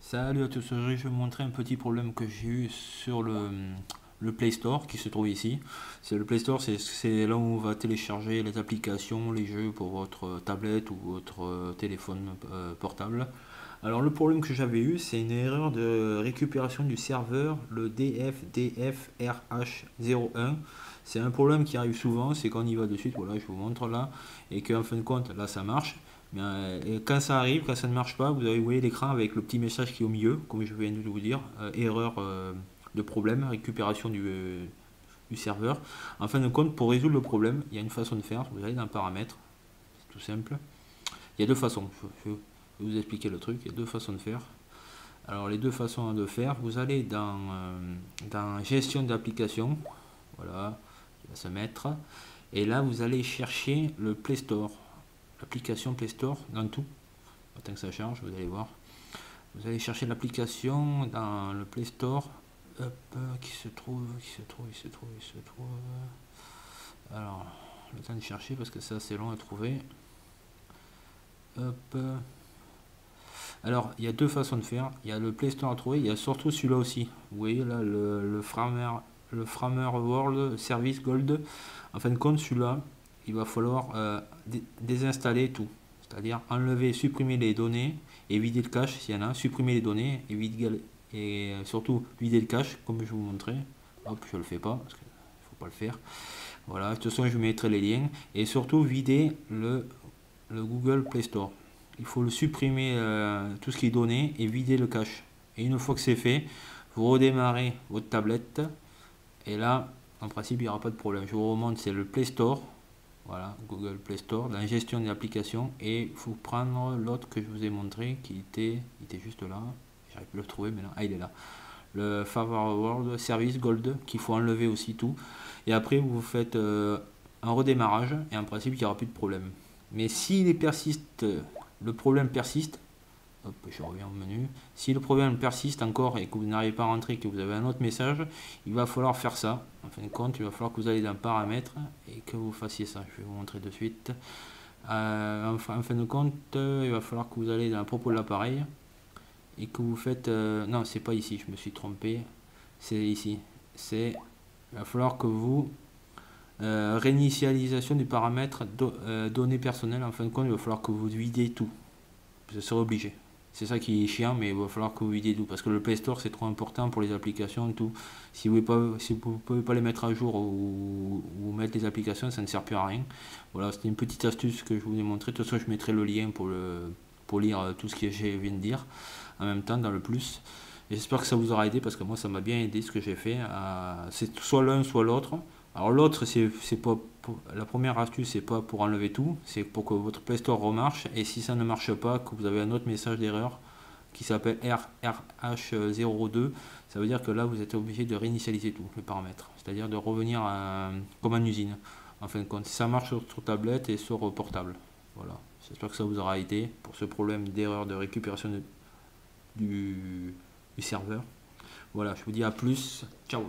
Salut à tous, aujourd'hui je vais vous montrer un petit problème que j'ai eu sur le Play Store qui se trouve ici. C'est le Play Store, c'est là où on va télécharger les applications, les jeux pour votre tablette ou votre téléphone portable. Alors le problème que j'avais eu, c'est une erreur de récupération du serveur, le DFDFRH01. C'est un problème qui arrive souvent, c'est qu'on y va de suite, voilà je vous montre là, et qu'en fin de compte là ça marche. Bien, et quand ça arrive, quand ça ne marche pas, vous voyez l'écran avec le petit message qui est au milieu, comme je viens de vous dire, erreur de problème, récupération du serveur. En fin de compte, pour résoudre le problème, il y a une façon de faire. Vous allez dans paramètres, c'est tout simple. Il y a deux façons. Je vais vous expliquer le truc. Il y a deux façons de faire. Alors les deux façons de faire, vous allez dans gestion d'application, voilà, il va se mettre, et là vous allez chercher le Play Store, l'application Play Store dans tout. Tant que ça charge, vous allez voir. Vous allez chercher l'application dans le Play Store. Hop, qui se trouve. Alors, le temps de chercher parce que c'est assez long à trouver. Hop. Alors, il y a deux façons de faire. Il y a le Play Store à trouver, il y a surtout celui-là aussi. Vous voyez là, le Framer World Service Gold. En fin de compte, celui-là, il va falloir désinstaller tout. C'est-à-dire enlever, supprimer les données et vider le cache s'il y en a, supprimer les données et surtout vider le cache comme je vous montrais. Hop, je le fais pas parce qu'il ne faut pas le faire. Voilà, de toute façon je vous mettrai les liens et surtout vider le Google Play Store. Il faut le supprimer tout ce qui est donné et vider le cache. Et une fois que c'est fait, vous redémarrez votre tablette et là, en principe, il n'y aura pas de problème. Je vous remonte, c'est le Play Store. Voilà, Google Play Store, dans la gestion des applications. Et il faut prendre l'autre que je vous ai montré, qui était juste là. J'arrive plus à le trouver, mais là, ah, il est là. Le Favor World Service Gold, qu'il faut enlever aussi tout. Et après, vous faites un redémarrage, et en principe, il n'y aura plus de problème. Mais s'il persiste, le problème persiste, hop, je reviens au menu. Si le problème persiste encore et que vous n'arrivez pas à rentrer, que vous avez un autre message, il va falloir faire ça. En fin de compte, il va falloir que vous allez dans paramètres et que vous fassiez ça. Je vais vous montrer de suite. En fin de compte, il va falloir que vous allez dans propos de l'appareil et que vous faites. Non, c'est pas ici, je me suis trompé. C'est ici. Il va falloir que vous réinitialisation du paramètre données personnelles. En fin de compte, il va falloir que vous vidiez tout. Vous serez obligé. C'est ça qui est chiant, mais il va falloir que vous vidiez tout. Parce que le Play Store, c'est trop important pour les applications, tout. Si vous ne pouvez pas les mettre à jour ou mettre les applications, ça ne sert plus à rien. Voilà, c'était une petite astuce que je vous ai montré. De toute façon, je mettrai le lien pour lire tout ce que je viens de dire en même temps dans le plus. J'espère que ça vous aura aidé parce que moi, ça m'a bien aidé ce que j'ai fait. C'est soit l'un, soit l'autre. Alors l'autre, c'est pas la première astuce, c'est pas pour enlever tout, c'est pour que votre Play Store remarche. Et si ça ne marche pas, que vous avez un autre message d'erreur qui s'appelle RRH02, ça veut dire que là vous êtes obligé de réinitialiser tout, le paramètre. C'est-à-dire de revenir comme en usine. En fin de compte, ça marche sur tablette et sur portable. Voilà. J'espère que ça vous aura aidé pour ce problème d'erreur de récupération du serveur. Voilà, je vous dis à plus. Ciao.